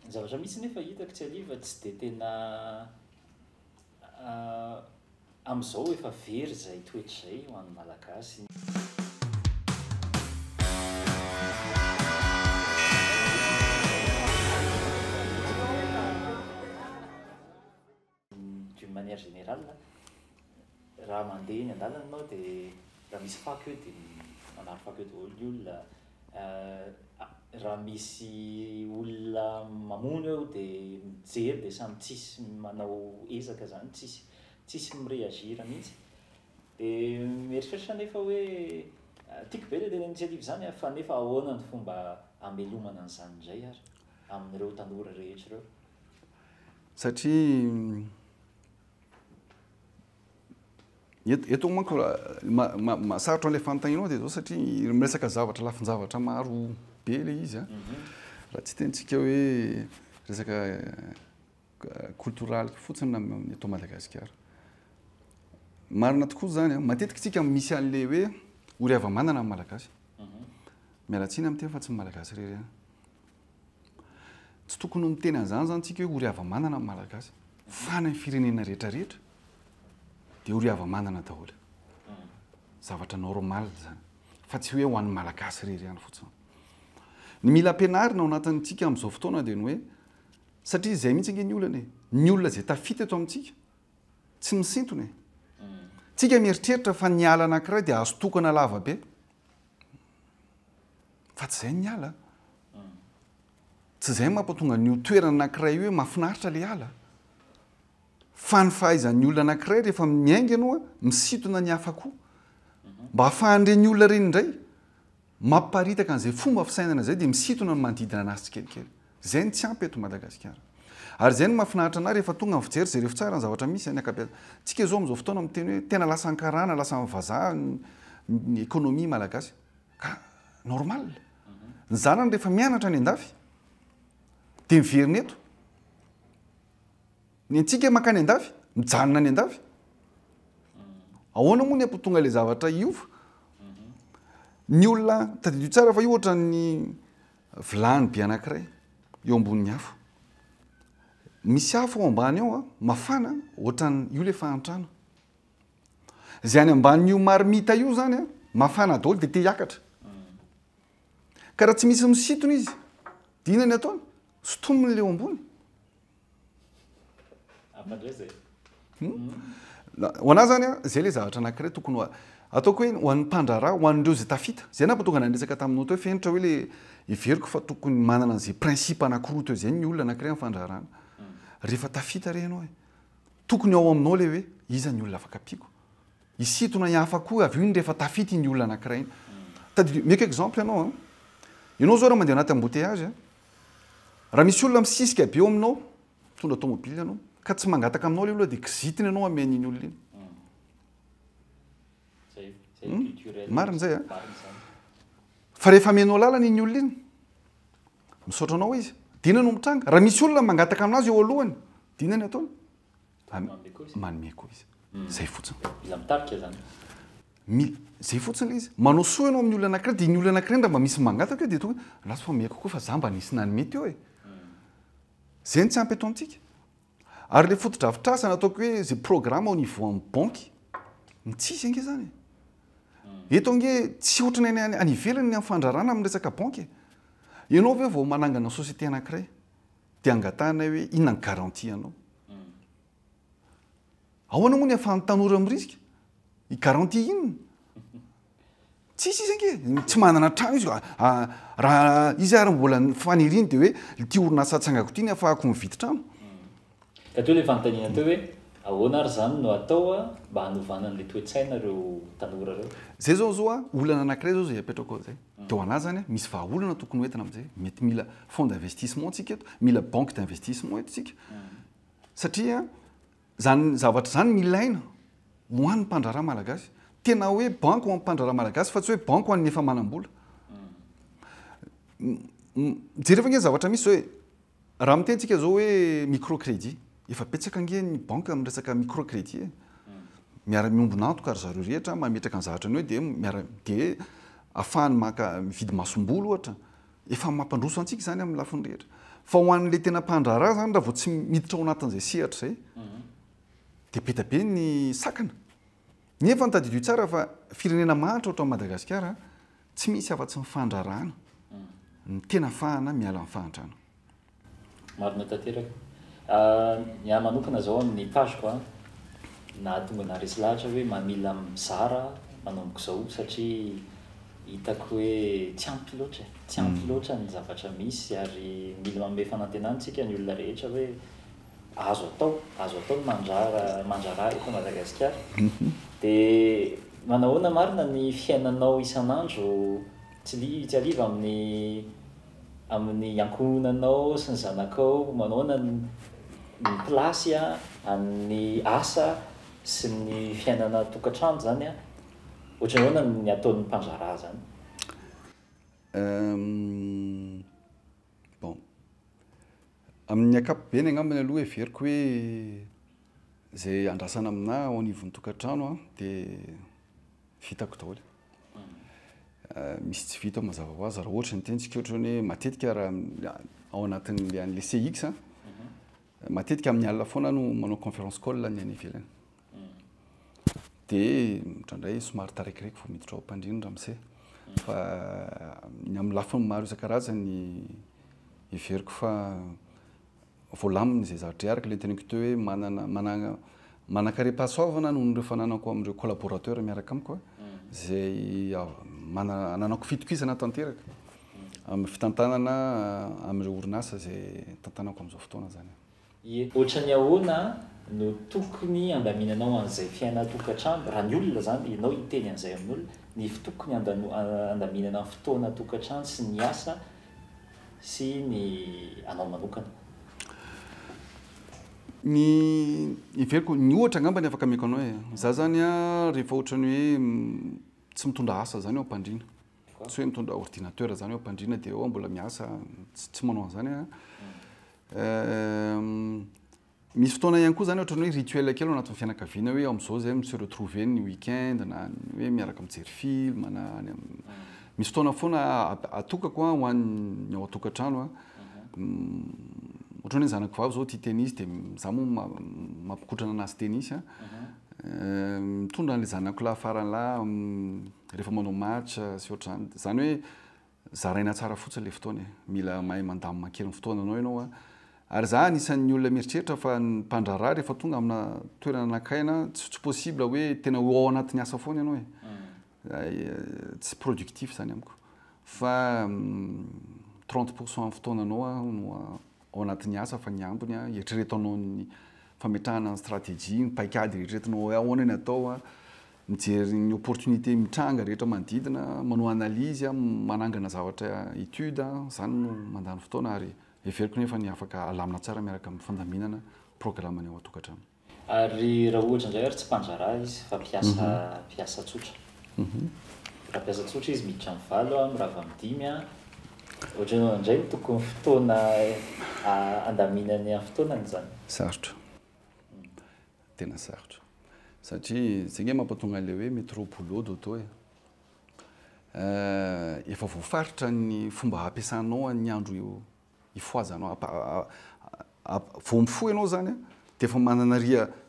zavatra misy nefa hitako tsy aliva tsy dia tena amin'izao efa very izay toetra izay ho an'ny malagasy. D'une manière générale, raha mandeha eny an-dalana ianao dia raha misy fako eo dia manaro fako eo daholo ny olona. Raha misy olona mamono eo dia mijery dia samy tsisy manao ezaka zany, tsisy mireagira mihitsy. Dia mieritreritra nefa hoe tiako be ilay tena initiative zany fa nefa ahoana ny fomba hamelomana an'izany indray ary amin'ireo tanora rehetra ireo. Satria eto manko masarotra an'ilay fanontanianao dia zao satria miresaka zavatra lafin-javatra maro be ilay izy a. Raha tsy tentsika hoe resaka kulturaly fotsiny amin'ny eto Madagasikara. Marina tokoa zany a, matetika tsika misy an'ilay hoe ory hava-manana amin'ny malagasy. Mialatsiny amin'ny teny fa tsy malagasy irery. Tsy tokony ho miteny an'izany zany tsika hoe ory hava-manana amin'ny malagasy. Fa ny firenena rehetrarehetra dia ory hava-manana daholo. Zavatra normal zany. Fa tsy hoe ho an'ny malagasy irery ihany fotsiny. Ny mila ampianarina ao anatintsika amin'izao fotoana dia ny hoe satria izay mihitsy ange ny olana e. Ny olona izay tafita eto amintsika tsy misintona e. Tsika mieritreritra fa ny ala anankiray dia azo tokana lava be. Fa tsy izay ny ala. Tsy izay mampatonga ny toerana anankiray hoe mahafinaritra ilay ala. Fa ny fahaizan'ny olona anankiray rehefa miainga ianao misintona ny hafa koa. Mba hahafahan'ireny olona ireny indray mamparitaka an'izay fomba fisainana izay dia misintona ny manodidina anazy tsikelikely. Izay ny tsy ampy eto Madagasikara. Ary izay no mahafinaritra anah rehefa tonga ny fijery izay rehefa tsara ny zavatra misy any ankapela. Tsika izao amin'izao fotoana miteny hoe tena lasa ankarana, lasa vazaha ny ekonomia malagasy. Ka normal. Ny zanany rehefa mianatra any an-dafy dia miverina eto. Ny antsika mankany an-dafy, mijanona any an-dafy. Ahoana moa ny ampotonga ilay zavatra iova? Ny olona tadidio tsara fa io ohatra ny vilany be anankiray eo ambonin'ny afo. Misy afo ao ambany ao mafana ohatra io ilay fahantrano. Izay any ambanin'io marmita io zany mafana daholo dia te hiakatra. Ka raha tsy misy misintona izy dia inona ny ataony? Sotominy ilay eo ambony. Ho anahy zany izay ilay zavatra anankiray tokony ataoko hoe ho an'ny mpandraharaha, ho an'ireo izay tafita. Izay nampatonga nanisaka taminao teo fenitra hoe ilay heveriko fa tokony manana an'izay prinsipa anankiroa teo izay ny olona anankiray amin'ny fandraharahana. Rehefa tafita re ianao tokony ao aminao ilay hoe iza ny olona afaka ampiako. Hisintona ny hafa koa avy eo ny rehefa tafita ny olona anankiray. Meko exemple ianao ianao zao raha mandeha anaty embouteillage raha misy olona misisika be eo aminao mitondra tomobile ianao ka tsy mangataka aminao ilay olona dia kizitina ianao amen'iny olona iny. Marina izay fa rehefa amenao lalana iny olona iny misaotra anao izy dia inona no mitranga? Raha misy olona mangataka aminazy eo alohany dia inona ny ataony? Manome koa izy. Izay fotsiny. Izay fotsiny izy. Manao soa ianao amin'ny olona anankiray dia ny olona anankiray raha mba misy mangataka eo dia tonga lasa fa meko koa fa za mba nisy nanome teo e. Izay ny tsy ampy eto amintsika. Ary ilay fotodrafitrasa nataoko hoe izay programme au niveau amin'ny banky tsisy ange zany. Eto ange tsy ohatrany any ivelany ny fandrarana amin'ny resaka banky. Ianao ve vao manangana société anankiray dia angatahana hoe inona ny garantie anao? Ahoana moa ny ahafahan'ny tanora amin'ny risika? I garantie inona? Tsisy izy ange. Tsy manana trano izy. Raha izy ary mbola faniriny dia hoe ity orinasa atsangako ity ny ahafahako mividy trano. Ka teo ilay fanontaniana teo hoe ahoana ary zany no atao mba hanovana an'ilay toe-tsaina ireo tanora ireo? Zay zao olana anankiray zao izay apetrako ao izay. Dia ho anazy zany misy vahaolana tokony hoentina amin'izay. Mety mila fonds d'investissement tsika eto, mila banque d'investissement eto tsika. Satria zany zavatra zany milaina ho an'ny mpandraharaha malagasy. Tena hoe banque ho an'ny mpandraharaha malagasy fa tsy hoe banque ho an'ny efa manam-bola. Jereva nge zavatra misy hoe raha mitentsika zao hoe microcrédit. Efa petsaka ange ny banque amin'ny resaka microcrédit. Miara miombona antoka ary zareo rehetra mametraka ny zavatra ny hoe dia ahafahany maka mividy masom-bolo ohatra. Efa mampandroso antsika zany amin'ny lafiny rehetra. fa ho an'le tena mpandraraha zany raha vao tsy miditra ao anatin'izay sehatra zay dia petabe ny sakana nefa ny tadidio tsara fa firenena mahatra ohatran'ny Madagasikara tsy misy afa-tsy mifandrarahana ny tena fahana miala amin'ny fahantrana. Marina tanteraka. Ny ahy manokana zao amin'ny pageko na tonga naharesy lahatra hoe mamila mizara manomboka zao satria hitako hoe tsy ampy loatra ny zavatra misy ary mila manome fanantenantsika ny olona rehetra hoe azo atao ny mandraraha eto Madagasikara. Dia manahoana marina ny fiainanao isan'andro tsy aliva amin'ny ankohonanao sy ny zanakao, manahoana ny plasy amin'ny asa sy ny fiainana tokantrano zany ohatran'ny ahoana ny ataon'ny mpandraraha zany? Bon, amin'ny ankapobeny angambany aloha everiko hoe zay andrasana amina ao anivon'ny tokantrano dia vitako daholo. Misy tsy vita mazava ho azy raha ohatra ny tentsika ohatrany hoe matetika raha ao anatin'le an'le CX matetika amin'ny alina foana no manao conférence call ny any ivelany. Dia ohatrandray somary taraikireky vao miditra ao am-pandrinitra amin'izay fa ny amin'ny lafiny maro isan-karazany everiko fa voalaminy izay zavatra araka le teneniko teo hoe manakare-pahasoavana noho ireo fananako amin'ireo collaborateur miaraka amiko zay ananako fitokisana tanteraka amin'ny fitantanana amin'ireo orinasa zay tantanako amin'izao fotoana zany. Ohatran'ny ahoana no tokony andaminanao an'izay fiaina tokantrano raha ny olona zany ianao hiteny an'izay amin'olona ny tokony andaminana fotoana tokantrano sy ny asa sy ny anao manokana? Ny iveriko ny ohatra angamba ny afaka ameko anao za zany rehefa ohatrany hoe tsy mitondra asa zany ao am-pandriana, tsy hoe mitondra ordinateur zany ao am-pandriana dia ao mbola miasa tsy manao an'izany misy fotoana ihany koa zany ohatrany hoe rituel kely ao anatin'ny fianakaviana hoe amin'izao zay se retrouver ny week-end na hoe miaraka mijery film na misy fotoana foana atokako ho an'ny ao an-tokantrano ohatrany hoe zanako vavy zao tia tennis dia za moa mampikotrana anazy tennis mitondra an'le zanako lahy farany lahy rehefa manao match sy ohatr'izany zany hoe zaraina tsara fotsiny le fotoana mila mahay mandamina kely ny fotoana ianao ary za anisan'ny olona mieritreritra fa ny mpandraraha rehefa tonga amina toerana anankiray tsy possible hoe tena ao anatin'ny asa foana ianao tsy productif zany amiko fa 30% amin'ny fotoananao no ao anatin'ny asa fa ny ambiny eritreretanao ny fametrahana ny stratégie ny paikady eritreretinao ahoana ny atao mijery ny opportunité mitranga rehetra manodidina manao analyse manangana zavatra étude zany no mandany fotoana ary everiko nefa ny afaka alamina tsara miaraka amin'ny fandaminana programany ao an-tokantrano. Ary raha ohatra indray ary tsy mpandraraha izy fa mpiasa tsotra. Raha mpiasa tsotra izy miditra amin'ny valo mirava amin'ny dimy ohatranao indray tokony fotoana andaminany amin'ny fotoanany zany. Sarotra. Tena sarotra. Satria zay nge mampatonga an'ilay hoe métro boulot dodo efa voafaritra ny fomba ampiasanao ny andro ifoazanao vao mifoha ianao zany dia efa manana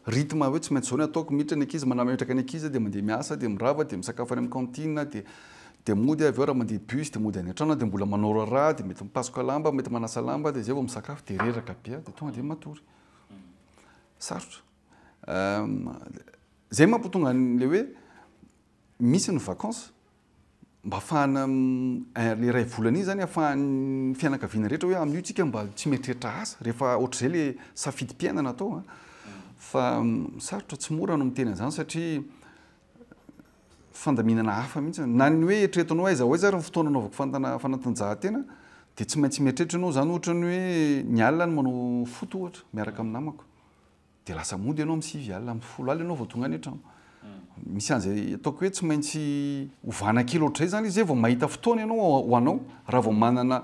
rythme hoe tsy maintsy zao ny ataoko miditra ny ankizy manametraka ny ankizy dia mandeha miasa dia mirava dia misakafo any amin'ny cantine dia mody avy eo raha mandeha bus dia mody any an-trano dia mbola manao raharaha dia mety mipasoka lamba mety manasa lamba dia zay vao misakafo dia reraka be dia tonga dia matory sarotra zay mampitonga an'le hoe misy ny vacances mba ahafahana le ray volana iny zany ahafahan'ny fianakaviana rehetra hoe amin'io tsika mba tsy mieritreritra asa rehefa ohatr'izay le safidim-piainana atao fa sarotra tsy mora no miteny an'izany satria fandaminana hafa mihitsy na ny hoe eritreretinao aiza ho aiza ary ny fotoana anaovako fanatanjahantena dia tsy maintsy mieritreritra ianao zany ohatra ny hoe ny alina no manao foot ohatra miaraka amin'ny namako dia lasa mody ianao amin'ny 6 alina amin'ny 10 alina ianao vao tonga any an-trano misy an'izay ataoko hoe tsy maintsy hovana kely ohatr'izay zany izy vao mahita fotoana ianao ho anao raha vao manana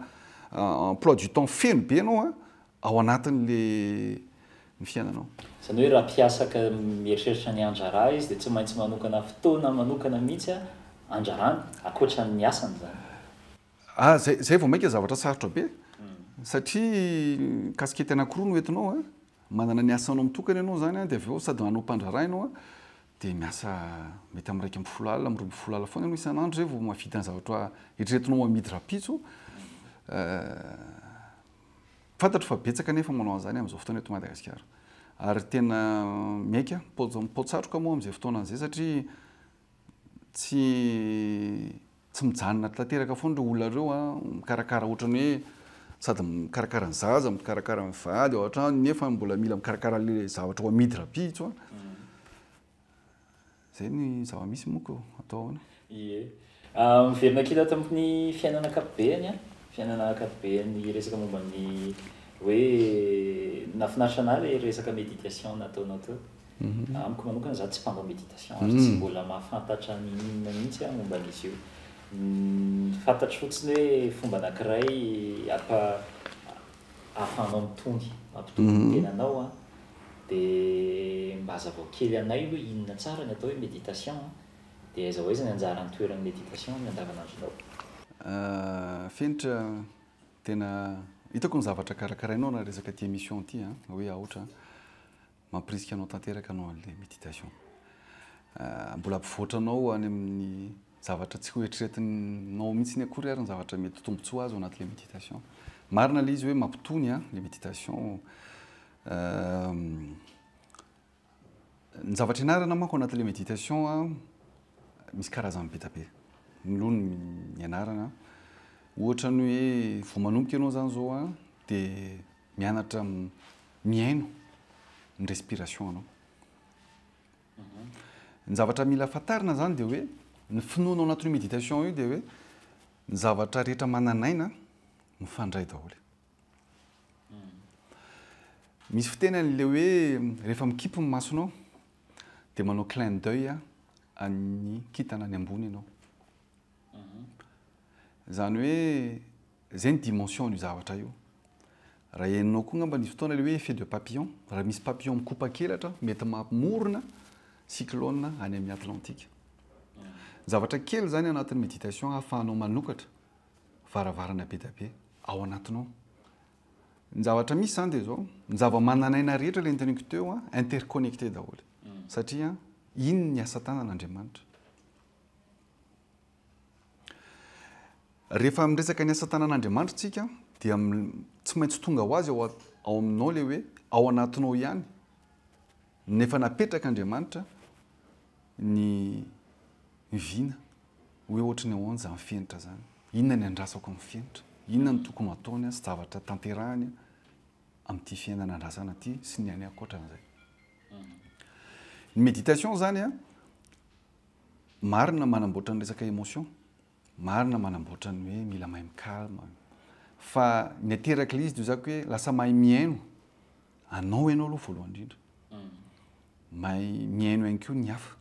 emploi du temps feno be ianao ao anatin'le ny fiainanao. Zany hoe raha mpiasaka mieritreritra ny andraraha izy dia tsy maintsy manokana fotoana manokana mihitsy andrarany akoatra ny asany zany. Zay vao maika zavatra sarotra be satria kaskety anankiroa no entinao a manana ny asanao mitokana ianao zany a dia avy eo sady manao mpandrara ianao a dia miasa mety amin'ny raika ambin'ny folo alina amin'ny roa ambin'ny folo alina foana ianao isan'andro zay vao mahavita ny zavatra eritreretinao amidy rapitso fantatro fa betsaka nefa manao an'izany amin'izao fotoana eto Madagasikara ary tena miaika mipaotsatroka moa amin'izay fotoana an'izay satria tsy mijanona tanteraka foana ireo olona ireo a mikarakara ohatrany hoe sady mikarakara ny zaza mikarakara ny vady ao an-trano nefa mbola mila mikarakara le zavatra ho amidy rapitso zay ny zava-misy moko atao ahoana. Ie miverina kely tamin'ny fiainana ankapobeny a fiainana ankapobeny resaka momba ny hoe nafinaritra ana le resaka méditation nataonao teo. Amiko manokana za tsy mpanao méditation ary tsy mbola mahafantatra ny inona mihitsy a momba an'izy io. Fantatro fotsiny hoe fomba anankiray ahafahanao mitony mampitombo ny tenanao a dia mba hazavao kely anay hoe inona tsara ny atao hoe méditation dia aiza ho aiza ny anjaran'ny toeran'ny méditation amin'ny andavanandronao. Fenitra tena hitako ny zavatra karakarainao na resaka ty émission ty a hoe ahotra mampirisika anao tanteraka anao an'ilay méditation. Mbola ampivoatranao any amin'ny zavatra tsy ho eritreretinao mihitsy ny akory ary ny zavatra mety tombotsoa azy ao anatin'ilay méditation. Marina ilay izy hoe mampitony a le méditation. Ny zavatra ianarana manko anatin'ilay méditation a misy karazany be tabe. Milony ny ianarana ohatra ny hoe vao manomboka ianao zany zao a dia mianatra miaino ny respiration anao. Ny zavatra mila fantarina zany dia hoe ny finoana ao anatin'io méditation io dia hoe ny zavatra rehetra mananaina mifandray daholo. Misy fitenany le hoe rehefa mikipy ny masonao dia manao clin d'œil amin'ny kintana any ambony ianao. Zany hoe zay ny dimension io zavatra io. Raha henonao koa ngamba nisy fotoana le hoe effet de papillon, raha misy papillon mikopa-kelatra mety mamorona cyclone any amin'ny Atlantique. Zavatra kely zany anatin'ny méditation ahafahanao manokatra varavarana be dabe ao anatinao. Ny zavatra misy zany dia zao ny zava-mananaina rehetra ilay noteneniko teo interconnecté daholo satria iny ny asa tanan'Andriamanitra. Rehefa miresaka ny asa tanan'Andriamanitra tsika dia tsy maintsy tonga ho azy ao aminao le hoe ao anatinao ihany nefa napetraka Andriamanitra ny vina hoe ohatra ny ahoana ny fienitra zany. Inona ny andrasako amin'ny fienitra? Inona ny tokony ataony sy zavatra tanterahany amin'ity fiainana andrasana ity sy ny any ankoatran'izay. Ny méditation zany a marina manamboatra ny resaka émotion, marina manamboatra ny hoe mila mahay mikalma fa ny ateraka ilay izy dia zako hoe lasa mahay miaino anao ianao aloha voalohany indrindra. Mahay miaino ihany koa ny hafa.